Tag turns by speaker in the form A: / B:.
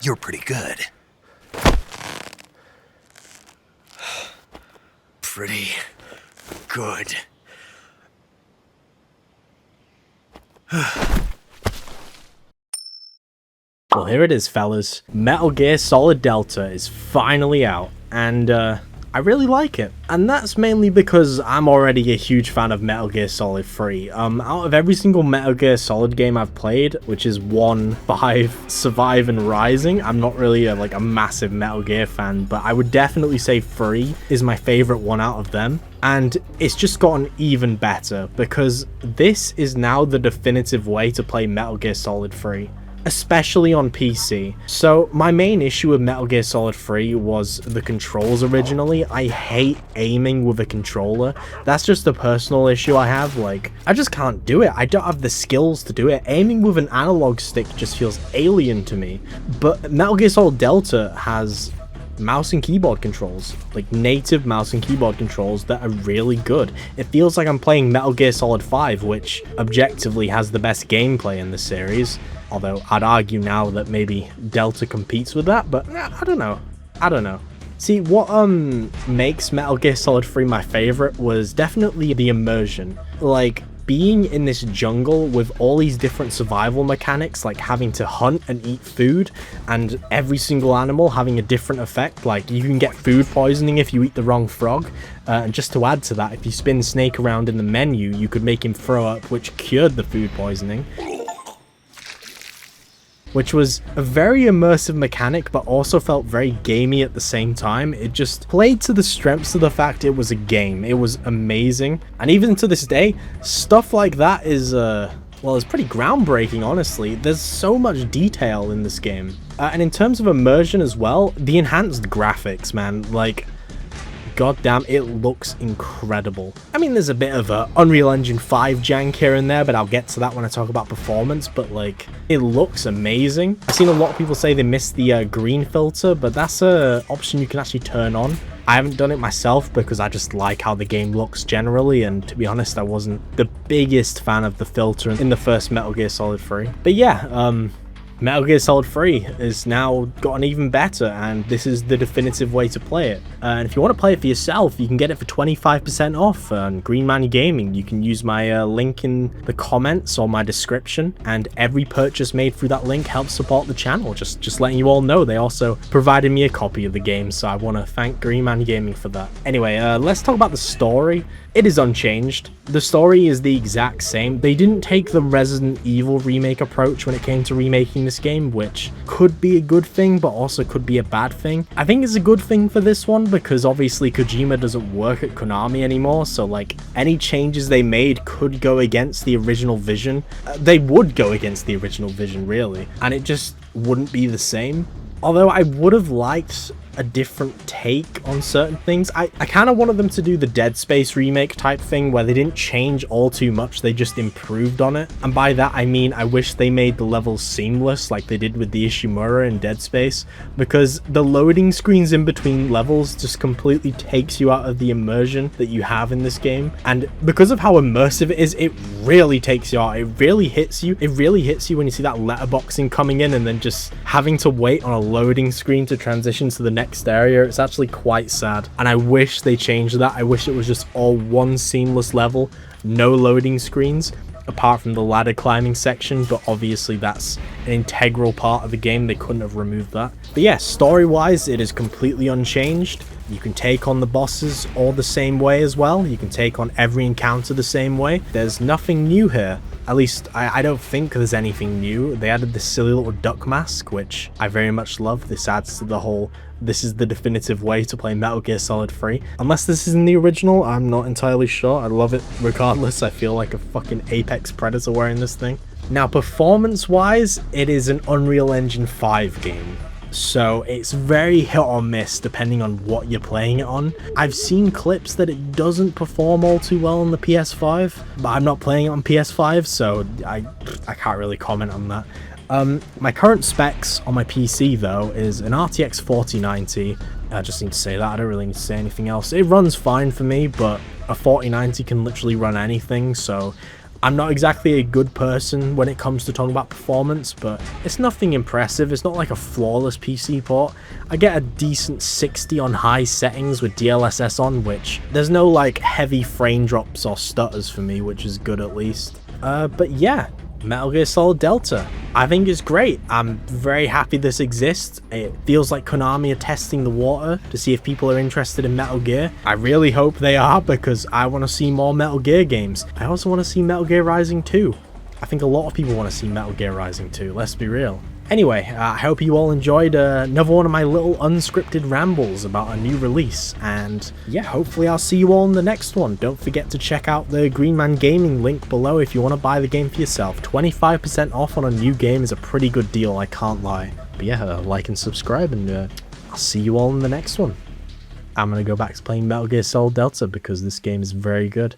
A: You're pretty good. Pretty good.
B: Well, here it is, fellas. Metal Gear Solid Delta is finally out, and I really like it. And that's mainly because I'm already a huge fan of Metal Gear Solid 3. Out of every single Metal Gear Solid game I've played, which is 1, 5, Survive, and Rising, I'm not really a massive Metal Gear fan, but I would definitely say 3 is my favorite one out of them. And it's just gotten even better, because this is now the definitive way to play Metal Gear Solid 3. Especially on PC. So my main issue with Metal Gear Solid 3 was the controls originally. I hate aiming with a controller. That's just a personal issue I have. I just can't do it. I don't have the skills to do it. Aiming with an analog stick just feels alien to me. But Metal Gear Solid Delta has mouse and keyboard controls, native mouse and keyboard controls that are really good. It feels like I'm playing Metal Gear Solid 5, which objectively has the best gameplay in the series. Although I'd argue now that maybe Delta competes with that, but I don't know. See, what makes Metal Gear Solid 3 my favorite was definitely the immersion. Being in this jungle with all these different survival mechanics, like having to hunt and eat food, and every single animal having a different effect. You can get food poisoning if you eat the wrong frog, and just to add to that, if you spin Snake around in the menu, you could make him throw up, which cured the food poisoning. Which was a very immersive mechanic, but also felt very gamey at the same time. It just played to the strengths of the fact it was a game. It was amazing. And even to this day, stuff like that is, it's pretty groundbreaking, honestly. There's so much detail in this game. And in terms of immersion as well, the enhanced graphics, man, god damn, it looks incredible. I mean, there's a bit of a Unreal Engine 5 jank here and there, but I'll get to that when I talk about performance, but it looks amazing. I've seen a lot of people say they missed the green filter, but that's a option you can actually turn on. I haven't done it myself because I just like how the game looks generally, and to be honest, I wasn't the biggest fan of the filter in the first Metal Gear Solid 3. But yeah, Metal Gear Solid 3 has now gotten even better, and this is the definitive way to play it. And if you want to play it for yourself, you can get it for 25% off on Green Man Gaming. You can use my link in the comments or my description, and every purchase made through that link helps support the channel. Just letting you all know, they also provided me a copy of the game, so I want to thank Green Man Gaming for that. Anyway, let's talk about the story. It is unchanged. The story is the exact same. They didn't take the Resident Evil remake approach when it came to remaking this game, which could be a good thing, but also could be a bad thing. I think it's a good thing for this one, because obviously Kojima doesn't work at Konami anymore, so any changes they made could go against the original vision. They would go against the original vision, really, and it just wouldn't be the same. Although I would have liked a different take on certain things. I kind of wanted them to do the Dead Space remake type thing where they didn't change all too much, they just improved on it. And by that I mean I wish they made the levels seamless like they did with the Ishimura in Dead Space, because the loading screens in between levels just completely takes you out of the immersion that you have in this game. And because of how immersive it is, it really takes you out. It really hits you. It really hits you when you see that letterboxing coming in and then just having to wait on a loading screen to transition to the next area. It's actually quite sad, and I wish they changed that. I wish it was just all one seamless level, no loading screens apart from the ladder climbing section, but obviously that's an integral part of the game. They couldn't have removed that. But yeah, story wise it is completely unchanged. You can take on the bosses all the same way as well. You can take on every encounter the same way. There's nothing new here. At least, I don't think there's anything new. They added this silly little duck mask, which I very much love. This adds to the whole, this is the definitive way to play Metal Gear Solid 3. Unless this is in the original, I'm not entirely sure. I love it regardless. I feel like a fucking apex predator wearing this thing. Now, performance-wise, it is an Unreal Engine 5 game. So it's very hit or miss depending on what you're playing it on. I've seen clips that it doesn't perform all too well on the PS5, but I'm not playing it on PS5, so I can't really comment on that. My current specs on my PC though is an RTX 4090. I just need to say that, I don't really need to say anything else. It runs fine for me, but a 4090 can literally run anything, so I'm not exactly a good person when it comes to talking about performance, but it's nothing impressive. It's not like a flawless PC port. I get a decent 60 on high settings with DLSS on, which there's no like heavy frame drops or stutters for me, which is good at least. But yeah, Metal Gear Solid Delta. I think it's great. I'm very happy this exists. It feels like Konami are testing the water to see if people are interested in Metal Gear. I really hope they are, because I want to see more Metal Gear games. I also want to see Metal Gear Rising 2. I think a lot of people want to see Metal Gear Rising 2, let's be real. Anyway, I hope you all enjoyed another one of my little unscripted rambles about a new release, and yeah, hopefully I'll see you all in the next one. Don't forget to check out the Green Man Gaming link below if you want to buy the game for yourself. 25% off on a new game is a pretty good deal, I can't lie. But yeah, like and subscribe, and I'll see you all in the next one. I'm going to go back to playing Metal Gear Solid Delta because this game is very good.